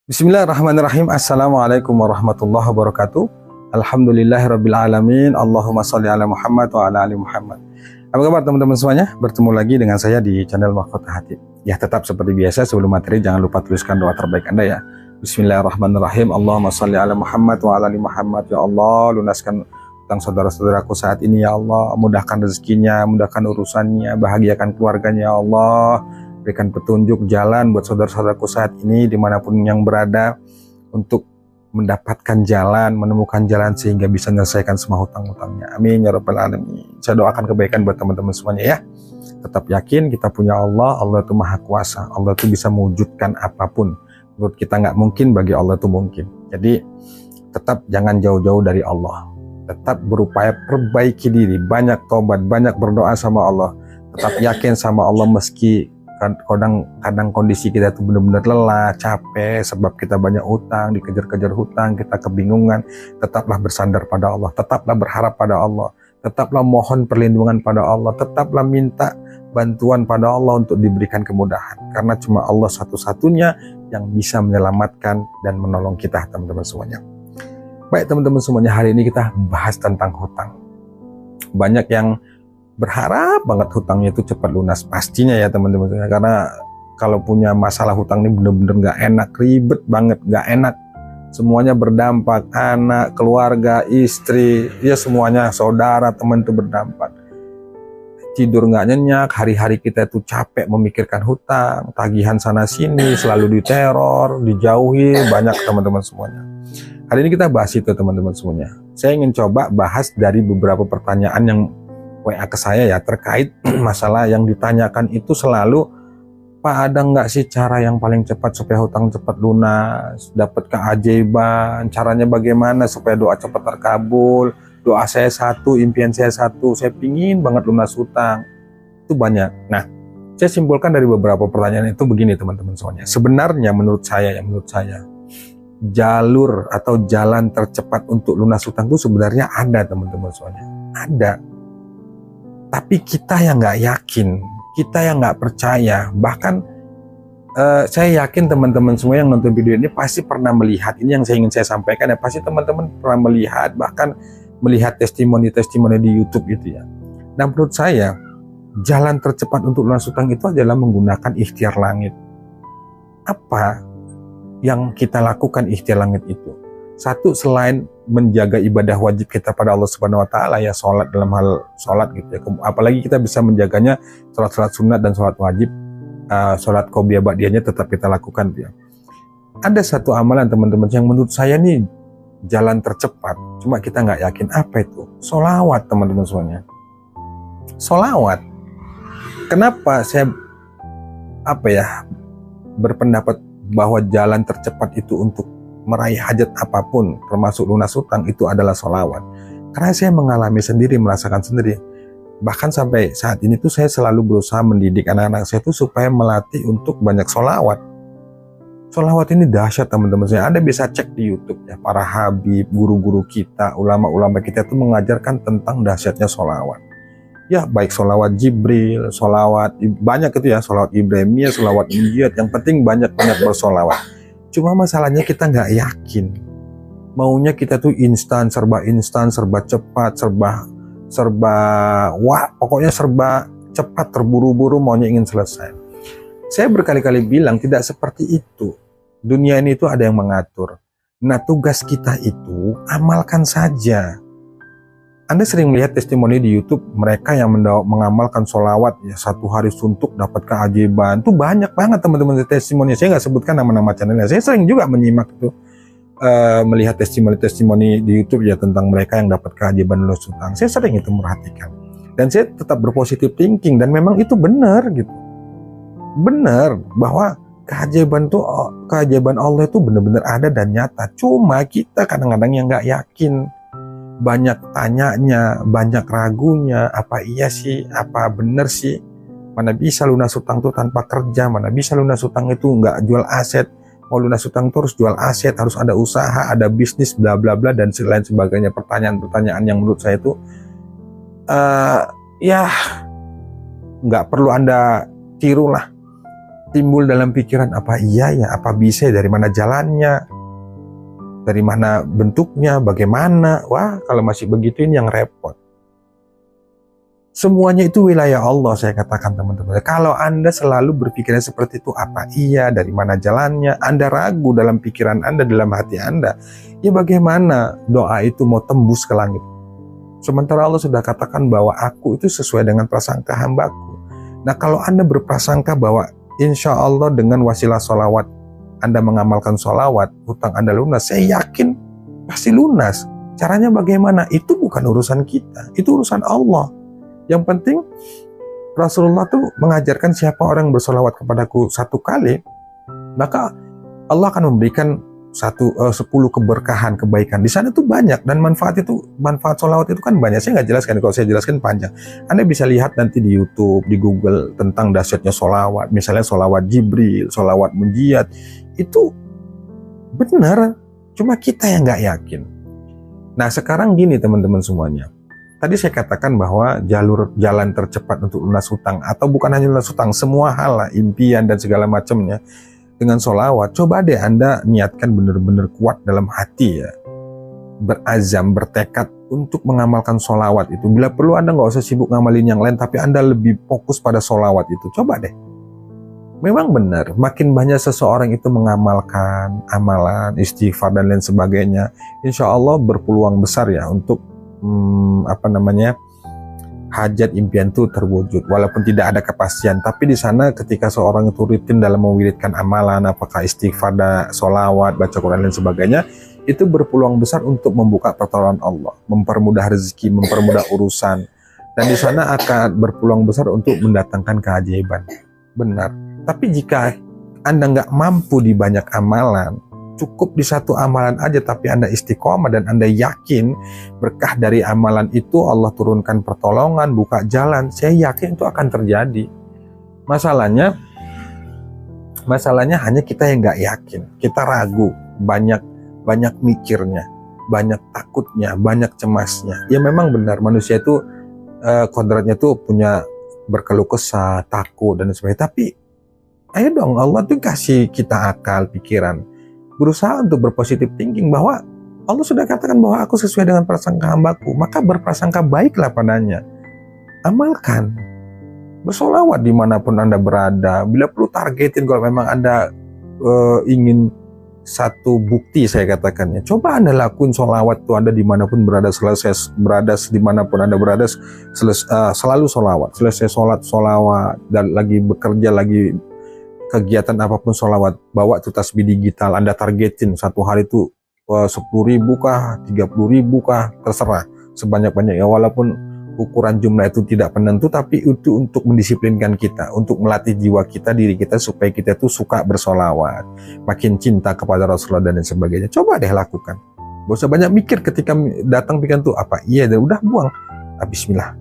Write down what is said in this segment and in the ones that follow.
Bismillahirrahmanirrahim. Assalamualaikum warahmatullahi wabarakatuh. Alhamdulillahirrabbilalamin. Allahumma sholli ala Muhammad wa ala ali Muhammad. Apa kabar teman-teman semuanya? Bertemu lagi dengan saya di channel Mahkota Hati. Ya, tetap seperti biasa, sebelum materi jangan lupa tuliskan doa terbaik Anda ya. Bismillahirrahmanirrahim. Allahumma sholli ala Muhammad wa ala ali Muhammad. Ya Allah, lunaskan utang saudara-saudaraku saat ini ya Allah. Mudahkan rezekinya, mudahkan urusannya, bahagiakan keluarganya ya Allah. Berikan petunjuk jalan buat saudara-saudaraku saat ini dimanapun yang berada untuk mendapatkan jalan, menemukan jalan sehingga bisa menyelesaikan semua hutang-hutangnya. Amin ya rabbal alamin. Saya doakan kebaikan buat teman-teman semuanya ya. Tetap yakin kita punya Allah. Allah itu maha kuasa. Allah itu bisa mewujudkan apapun. Menurut kita nggak mungkin, bagi Allah itu mungkin. Jadi tetap jangan jauh-jauh dari Allah. Tetap berupaya perbaiki diri. Banyak tobat, banyak berdoa sama Allah. Tetap yakin sama Allah meski kadang kondisi kita tuh benar-benar lelah, capek sebab kita banyak utang, dikejar-kejar hutang, kita kebingungan. Tetaplah bersandar pada Allah, tetaplah berharap pada Allah, tetaplah mohon perlindungan pada Allah, tetaplah minta bantuan pada Allah untuk diberikan kemudahan, karena cuma Allah satu-satunya yang bisa menyelamatkan dan menolong kita, teman-teman semuanya. Baik teman-teman semuanya, hari ini kita bahas tentang hutang. Banyak yang berharap banget hutangnya itu cepat lunas, pastinya ya teman-teman, karena kalau punya masalah hutang ini bener-bener gak enak, ribet banget, gak enak, semuanya berdampak, anak, keluarga, istri, ya semuanya, saudara, teman itu berdampak. Tidur gak nyenyak, hari-hari kita itu capek memikirkan hutang, tagihan sana sini, selalu diteror, dijauhi, banyak teman-teman semuanya. Hari ini kita bahas itu teman-teman semuanya. Saya ingin coba bahas dari beberapa pertanyaan yang WA ke saya ya, terkait masalah yang ditanyakan itu selalu, Pak, ada nggak sih cara yang paling cepat supaya hutang cepat lunas, dapat keajaiban, caranya bagaimana supaya doa cepat terkabul, doa saya satu, impian saya satu, saya pingin banget lunas hutang, itu banyak. Nah, saya simpulkan dari beberapa pertanyaan itu begini teman-teman semuanya. Sebenarnya menurut saya jalur atau jalan tercepat untuk lunas hutang itu sebenarnya ada teman-teman semuanya, ada. Tapi kita yang nggak yakin, kita yang nggak percaya. Bahkan saya yakin teman-teman semua yang nonton video ini pasti pernah melihat, ini yang saya ingin saya sampaikan ya, pasti teman-teman pernah melihat, bahkan melihat testimoni-testimoni di YouTube gitu ya. Dan menurut saya jalan tercepat untuk lunas hutang itu adalah menggunakan ikhtiar langit. Apa yang kita lakukan ikhtiar langit itu? Satu, selain menjaga ibadah wajib kita pada Allah Subhanahu wa Ta'ala ya, sholat, dalam hal sholat gitu ya, apalagi kita bisa menjaganya, sholat sunat dan sholat wajib, sholat qobliyah ba'diyahnya tetap kita lakukan ya. Ada satu amalan teman-teman yang menurut saya nih jalan tercepat, cuma kita nggak yakin, apa itu? Sholawat teman-teman semuanya. Sholawat. Kenapa saya berpendapat bahwa jalan tercepat itu untuk meraih hajat apapun, termasuk lunas hutang, itu adalah sholawat? Karena saya mengalami sendiri, merasakan sendiri. Bahkan sampai saat ini tuh saya selalu berusaha mendidik anak-anak saya tuh supaya melatih untuk banyak sholawat. Sholawat ini dahsyat teman-teman saya. Anda bisa cek di YouTube ya, para habib, guru-guru kita, ulama-ulama kita tuh mengajarkan tentang dahsyatnya sholawat. Ya, baik sholawat Jibril, sholawat banyak itu ya, sholawat Ibrahimiyah, sholawat Injiyat, yang penting banyak-banyak bersholawat. Cuma masalahnya kita nggak yakin. Maunya kita tuh instan, serba cepat, pokoknya serba cepat, terburu-buru, maunya ingin selesai. Saya berkali-kali bilang tidak seperti itu. Dunia ini itu ada yang mengatur. Nah, tugas kita itu amalkan saja. Anda sering melihat testimoni di YouTube, mereka yang mengamalkan sholawat ya, satu hari suntuk dapat keajaiban. Itu banyak banget teman-teman testimoni. Saya nggak sebutkan nama-nama channelnya. Saya sering juga menyimak itu, melihat testimoni-testimoni di YouTube ya tentang mereka yang dapat keajaiban lunas hutang. Saya sering itu merhatikan. Dan saya tetap berpositif thinking, dan memang itu benar gitu. Benar bahwa keajaiban Allah itu benar-benar ada dan nyata. Cuma kita kadang-kadang yang nggak yakin. Banyak tanyanya, banyak ragunya, apa iya sih, apa bener sih, mana bisa lunas hutang itu tanpa kerja, mana bisa lunas hutang itu nggak jual aset, mau lunas hutang itu harus jual aset, harus ada usaha, ada bisnis, bla bla bla, dan lain sebagainya. Pertanyaan-pertanyaan yang menurut saya itu ya nggak perlu Anda tiru lah. timbul dalam pikiran, apa iya ya, apa bisa, dari mana jalannya, dari mana bentuknya, bagaimana. Wah, kalau masih begitu ini yang repot. Semuanya itu wilayah Allah, saya katakan teman-teman. Kalau Anda selalu berpikiran seperti itu, apa iya, dari mana jalannya, Anda ragu dalam pikiran Anda, dalam hati Anda, ya bagaimana doa itu mau tembus ke langit? Sementara Allah sudah katakan bahwa aku itu sesuai dengan prasangka hambaku. Nah, kalau Anda berprasangka bahwa insya Allah dengan wasilah sholawat, Anda mengamalkan sholawat, hutang Anda lunas, saya yakin pasti lunas. Caranya bagaimana? Itu bukan urusan kita, itu urusan Allah. Yang penting Rasulullah tuh mengajarkan siapa orang yang bersolawat kepadaku 1 kali, maka Allah akan memberikan 10 keberkahan, kebaikan. Di sana tuh banyak, dan manfaat solawat itu kan banyak. Saya nggak jelaskan, kalau saya jelaskan panjang. Anda bisa lihat nanti di YouTube, di Google tentang dahsyatnya solawat. Misalnya solawat Jibril, solawat Munjiat, itu benar. Cuma kita yang nggak yakin. Nah sekarang gini teman-teman semuanya. Tadi saya katakan bahwa jalan tercepat untuk lunas hutang, atau bukan hanya lunas hutang, semua hal lah, impian dan segala macamnya, dengan sholawat. Coba deh Anda niatkan benar-benar kuat dalam hati ya, berazam, bertekad untuk mengamalkan sholawat itu. Bila perlu Anda nggak usah sibuk ngamalin yang lain, tapi Anda lebih fokus pada sholawat itu. Coba deh. Memang benar, makin banyak seseorang itu mengamalkan amalan, istighfar dan lain sebagainya, insya Allah berpeluang besar ya untuk hajat impian itu terwujud, walaupun tidak ada kepastian. Tapi di sana ketika seorang itu rutin dalam mewiridkan amalan, apakah istighfar, sholawat, baca Quran dan sebagainya, itu berpeluang besar untuk membuka pertolongan Allah, mempermudah rezeki, mempermudah urusan, dan di sana akan berpeluang besar untuk mendatangkan keajaiban. Benar. Tapi jika Anda nggak mampu di banyak amalan, cukup di 1 amalan aja, tapi Anda istiqomah dan Anda yakin berkah dari amalan itu Allah turunkan pertolongan, buka jalan, saya yakin itu akan terjadi. Masalahnya hanya kita yang nggak yakin, kita ragu, banyak mikirnya, banyak takutnya, banyak cemasnya. Ya memang benar, manusia itu kodratnya tuh punya berkeluh kesah, takut dan sebagainya. Tapi ayo dong, Allah tuh kasih kita akal, pikiran, berusaha untuk berpositif thinking bahwa Allah sudah katakan bahwa aku sesuai dengan prasangka hambaku, maka berprasangka baiklah padanya. Amalkan, bersolawat dimanapun Anda berada. Bila perlu targetin kalau memang Anda ingin satu bukti, saya katakannya, coba Anda lakuin solawat tuh Anda dimanapun berada, dimanapun Anda berada, selalu solawat. Selesai sholat solawat, dan lagi bekerja, lagi kegiatan apapun sholawat, bawa tuh tasbih digital, Anda targetin 1 hari itu 10.000 kah, 30.000 kah, terserah, sebanyak-banyaknya. Walaupun ukuran jumlah itu tidak penentu, tapi itu untuk mendisiplinkan kita, untuk melatih jiwa kita, diri kita, supaya kita tuh suka bersolawat, makin cinta kepada Rasulullah dan sebagainya. Coba deh lakukan, gak usah banyak mikir ketika datang pikiran tuh apa iya, dan udah buang. Bismillah,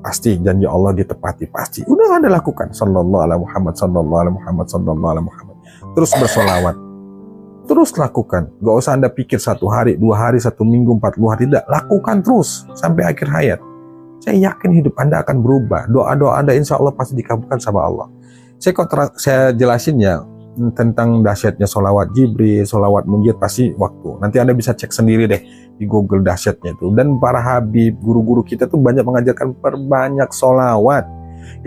pasti janji Allah ditepati, pasti. Udah Anda lakukan. Sallallahu alaihi Muhammad, sallallahu alaihi Muhammad, sallallahu alaihi Muhammad. Terus bersolawat. Terus lakukan. Gak usah Anda pikir 1 hari, 2 hari, 1 minggu, 40 hari. Tidak. Lakukan terus sampai akhir hayat. Saya yakin hidup Anda akan berubah. Doa-doa Anda insya Allah pasti dikabulkan sama Allah. Saya jelasin ya tentang dahsyatnya sholawat Jibril, sholawat Munjiat, pasti waktu. Nanti Anda bisa cek sendiri deh di Google dahsyatnya itu. Dan para habib, guru-guru kita tuh banyak mengajarkan perbanyak sholawat.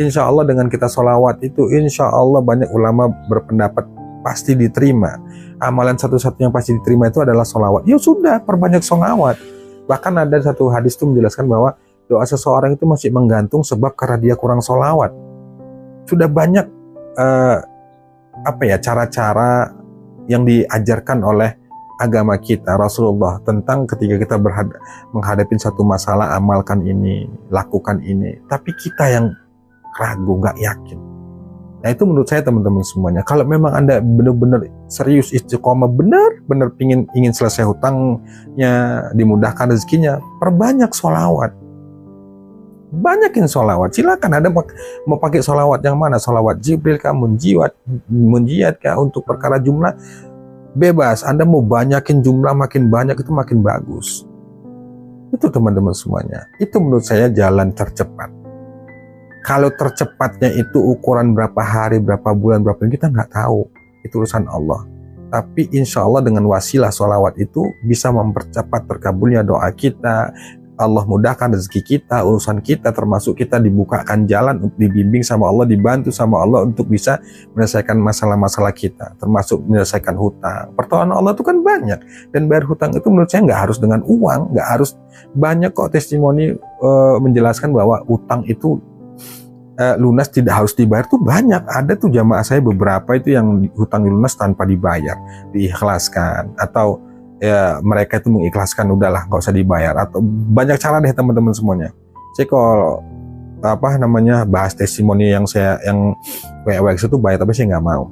Insya Allah dengan kita sholawat itu, insya Allah banyak ulama berpendapat pasti diterima. Amalan satu-satunya yang pasti diterima itu adalah sholawat. Ya sudah, perbanyak sholawat. Bahkan ada satu hadis itu menjelaskan bahwa doa seseorang itu masih menggantung sebab karena dia kurang sholawat. Sudah banyak cara-cara yang diajarkan oleh agama kita, Rasulullah, tentang ketika kita menghadapi satu masalah, amalkan ini, lakukan ini. Tapi kita yang ragu, gak yakin. Nah itu menurut saya teman-teman semuanya, kalau memang Anda benar-benar serius istiqomah, benar-benar ingin selesai hutangnya, dimudahkan rezekinya, perbanyak sholawat. Banyakin sholawat. Silakan Anda mau pakai sholawat yang mana, sholawat Jibril kah, Munjiat kah, untuk perkara jumlah bebas. Anda mau banyakin jumlah, makin banyak itu makin bagus. Itu teman-teman semuanya, itu menurut saya jalan tercepat. Kalau tercepatnya itu ukuran berapa hari, berapa bulan, berapa bulan, kita nggak tahu. Itu urusan Allah. Tapi insya Allah dengan wasilah sholawat itu bisa mempercepat terkabulnya doa kita. Allah mudahkan rezeki kita, urusan kita, termasuk kita dibukakan jalan untuk dibimbing sama Allah, dibantu sama Allah untuk bisa menyelesaikan masalah-masalah kita, termasuk menyelesaikan hutang. Pertolongan Allah itu kan banyak, dan bayar hutang itu menurut saya nggak harus dengan uang, nggak harus banyak kok testimoni menjelaskan bahwa hutang itu lunas tidak harus dibayar tuh banyak. Ada tuh jamaah saya beberapa itu yang hutang lunas tanpa dibayar, diikhlaskan, atau ya mereka itu mengikhlaskan udahlah nggak usah dibayar, atau banyak cara deh teman-teman semuanya. Saya kalau bahas testimoni yang WX itu bayar, tapi saya nggak mau.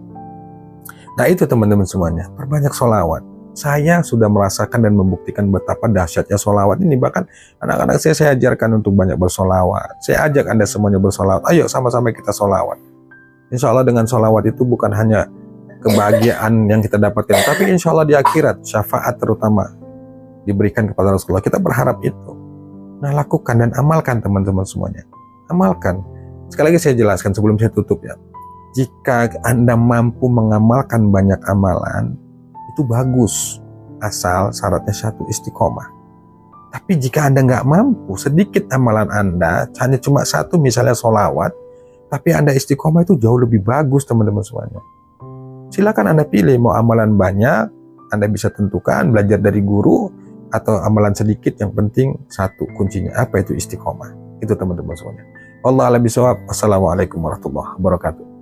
Nah itu teman-teman semuanya, perbanyak sholawat. Saya sudah merasakan dan membuktikan betapa dahsyatnya sholawat ini. Bahkan anak-anak saya ajarkan untuk banyak bersolawat. Saya ajak Anda semuanya bersolawat. Ayo sama-sama kita solawat. Insya Allah dengan solawat itu bukan hanya kebahagiaan yang kita dapatkan, tapi insya Allah di akhirat syafaat terutama diberikan kepada Rasulullah. Kita berharap itu. Nah lakukan dan amalkan teman-teman semuanya. Amalkan. Sekali lagi saya jelaskan sebelum saya tutup ya. Jika Anda mampu mengamalkan banyak amalan, itu bagus, asal syaratnya satu, istiqomah. Tapi jika Anda nggak mampu, sedikit amalan Anda, hanya cuma satu misalnya sholawat, tapi Anda istiqomah, itu jauh lebih bagus teman-teman semuanya. Silakan Anda pilih mau amalan banyak, Anda bisa tentukan belajar dari guru, atau amalan sedikit, yang penting satu kuncinya, apa itu istiqomah. Itu teman-teman semuanya. Wallahu a'lam bishawab. Wassalamualaikum warahmatullahi wabarakatuh.